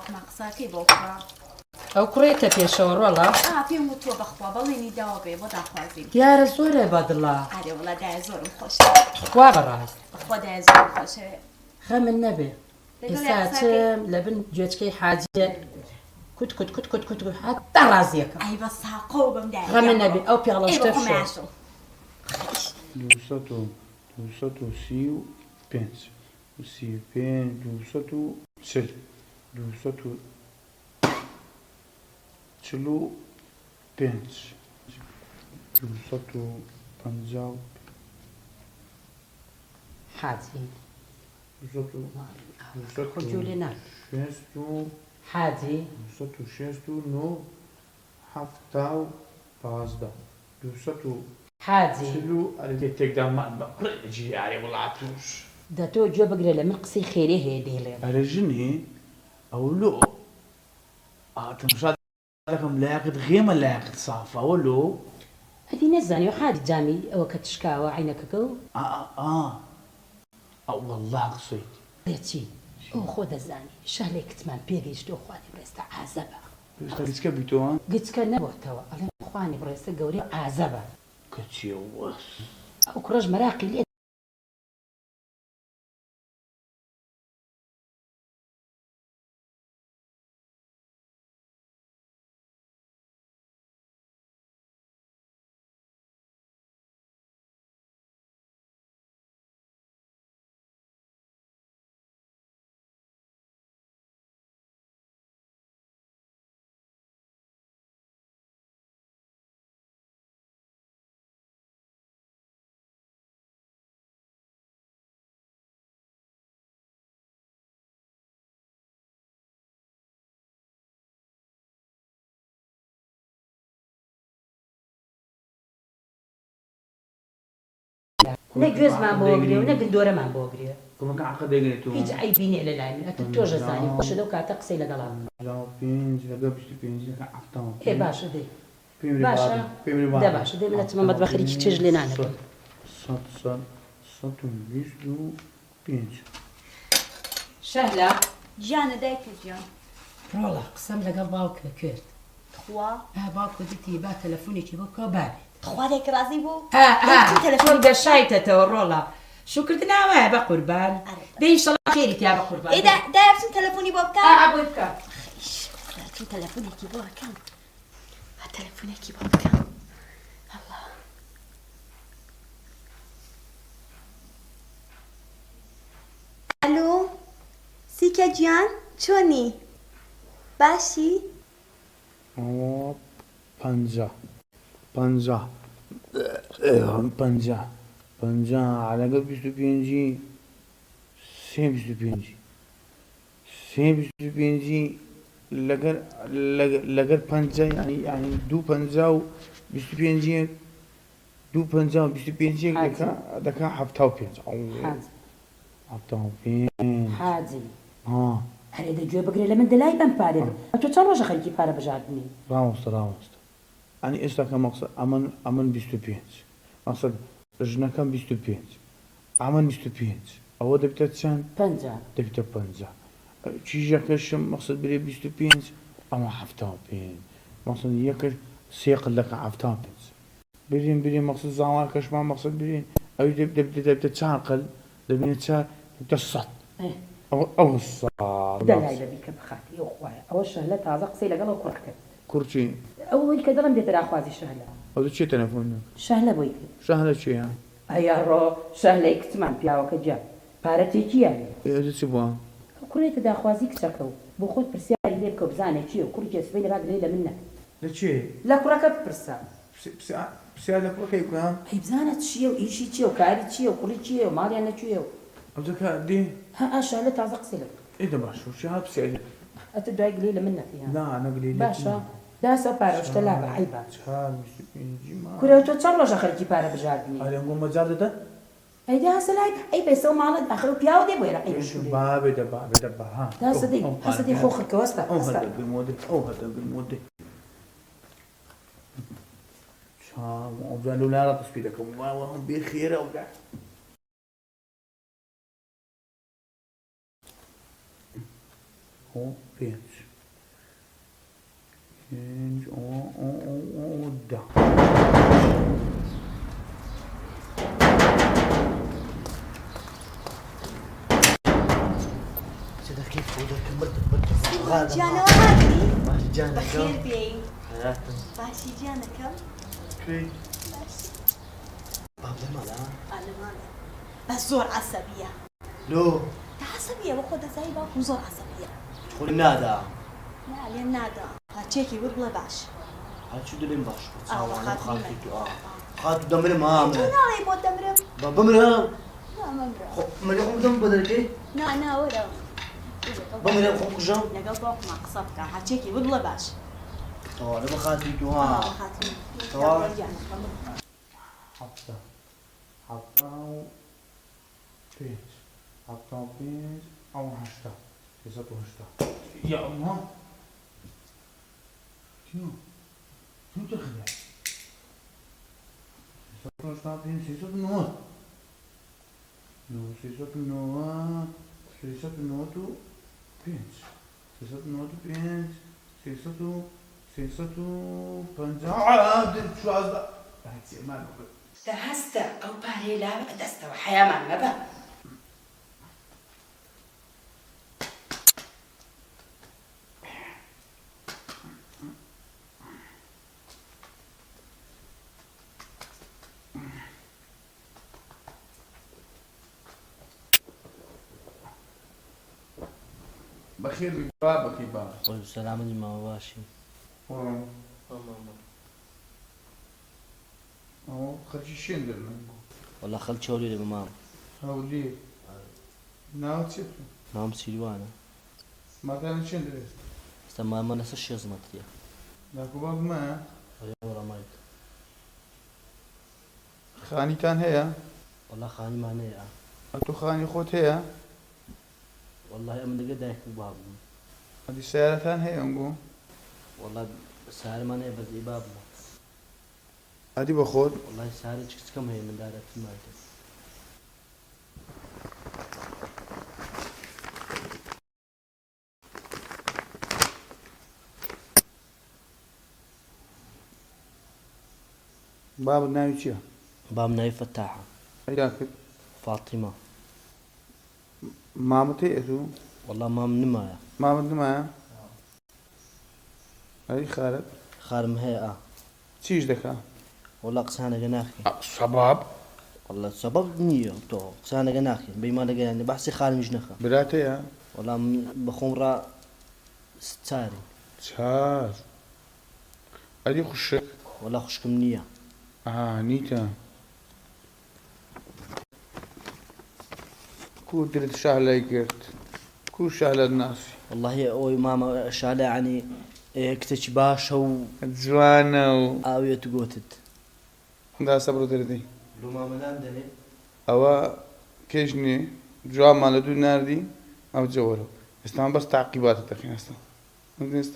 مقصاكي بكرة أو كريتة في شور والله في متوى بخوا بليني داوبي وضع خوازين يا رسول عباد الله عادي والله دا زور خوش خوا براس بخوا دا زور خوش خم النبي إساتم لبن جوتكي حاجة كت حتى رازيك أي بس قوبم دا خم النبي أو بيغلش تفشو 205 205 250 حاجي 260 خجولنا حاجي 260 حفتاو بازدا 200 حاجي شلو اللي تقدر ما جي علي والله عطوش دا تو جو بقري لمن قصي خيري هيدي لي على جني او لو تمشى لكم لاقد غير لاقد صافا ولو هذه نزاني وحادي جامي أو كتشكاوى عينك كو والله قصيت بيتي أو خود الزاني شهلي كتمان بيجيش تو خواني بريستا عزبا قلت كبيتو قلت كان نبوه توا ألين خواني بريستا قوري عزبا كتشيوس أو كراج مراقي لي نجوز ما بوغري ونجن دورة ما بوغري كم كان عقد يجنيتو هيج أي بيني على العين أتتوجه زاني وش دوك أتقصي لقلام لا بينج لا قبش بينج لا عفتان إيه باشا دي باشا ده باشا دي من تمام مطبخ اللي تيجي لنا أنا صوت بيجدو بينج شهلة جانا دايك جان والله قسم لقى باوك كرت تخوا باوك ديتي با تلفوني تبوك بابي تخوا دايك رازي بو تلفون قشايته تورولها شو كردنا ما بقربان دي ان شاء الله خيرك يا بقربان ايه ده يرسم تلفوني بوبكا ابوك شو تلفوني كيبوها كم تلفوني كيبوها كم الله الو سيكا جيان شوني باشي پنجا على قد 25 25 لقر پنجا يعني دو پنجا و 25 دو پنجا و 25 دكا حفتاو پنجا حفتاو پنج حاجي هل إذا جو بقري لمن دلاي بن بارد أنتو تروج خليكي بارا بجادني راوست يعني إيش كان مقصد أمن 25 مقصد رجنا كان 25 عمل 25 أو دبتة شان بنجا دبتة بنجا تيجي كشم مقصد بري 25 أما حفتاو بين مقصد يكش سيق لك حفتاو بين برين مقصد زمان كش ما مقصد برين أو دبتة شانقل دبتة شان دبتة الصط أو الصط دلاي بيك بخاتي أخويا أول شهلة تازة قصيلة قالوا كركت كرشي أول كذا لم يترى أخواتي شهلة هذا شيء تلفون شهلة بويك شهلة شيء يعني أيا رو شهلة كتمان بياو كجا بارتي كي يعني هذا سبوا كل تدا أخوازيك سكوا بخود برسياري ليبكو بزانة كيو كل جالس بين راق ليلة منك لشيء لا كركب برسا بسيادة كوكي كلام هي بزانة تشيو إيشي تشيو كاري تشيو كل تشيو مالي أنا تشيو أبدك دي ها شهلة تازة قصيلة إيه ده باشا وش هاد بسيادة أتدعي قليلة منك يعني لا أنا قليل باشا دا سو بارا اشتلا عيبا شحال مش بينجي كره تو تشلو خرجي بارا بجادني هذا نقول مجال ده اي دا سلاي اي بيسو مال اخر بياو دي بويرا اي شو باب ده ها دا صدي خوخك واسطه أو هذا بالمودة شام وقالوا لا تصفيدكم وهم بخير أو لا هو 5 10 سيدك كيف ودك مرتب جانا وهاتي ماشي جانا بخير بي حياتنا باشي جانا كم كيف باشي باب مالا أنا مالي بس زور عصبية لو عصبية باخدها زي باك وزور عصبية تقول نادا لا لين نادا هاتشيكي ولا باش هاد شو دلين باش خاتمي خاتو خاتو دمر ما انتو ناري بو دمرم بابا مرا لا ممرم مرا دم بدركي نا ورا بمرا خو كجام لقى بوك مع قصبك هاتشيكي ولا باش تو انا بخاتي تو ها خاتمي طبعا. حتى حتى 5 حتى 5 أو 10 6 يا الله شنو تخدع 6 6 نوت نو 6 نوت 6 نوت 5 6 نوت 5 6 5 شو قصدك؟ هاتي ما نقول دهست أو باري لا دست وحياة ما نبى بخير بابك يبارك والسلام عليكم ما باشي والله ماما هو خرجي شين درنا والله خلت شولي لماما هاو ليه ناو تشوف نام سيلوانا ما كان شين درس استما ما نسى الشيء زمت لي لكن باب ما والله مايك خاني كان هي والله خاني ما نيا أتو خاني خوت هي والله أمن دقة دايك باب هذه السيارة ثان هي نقول والله سعر ما نيا بس باب هذه بخود والله سعر كم هي من دارة مايك باب الناوي شيء باب ناي فتاحة هياك فاطمة ما متيئتو والله ما من مايا ما بدنا ما هاي خالد خارم هي تيج دكا والله قسانا جناخي صباب والله سبب نية تو قسانا جناخي بما لقى يعني بحسي خارم جنخه براتي يا والله بخوم را ستاري شاش هذه خشك والله خشكم نية نيتا كو درت شهلة يقرت كو شهلة الناس والله اوي ماما شالة يعني كتش باشا و زوانا آوية تقوتت دا صبرو دردي لو ماما لاندني أوا كيشني جواب مالو دو ناردي أو جوارو استعمل بس تعقيبات التخين استعمل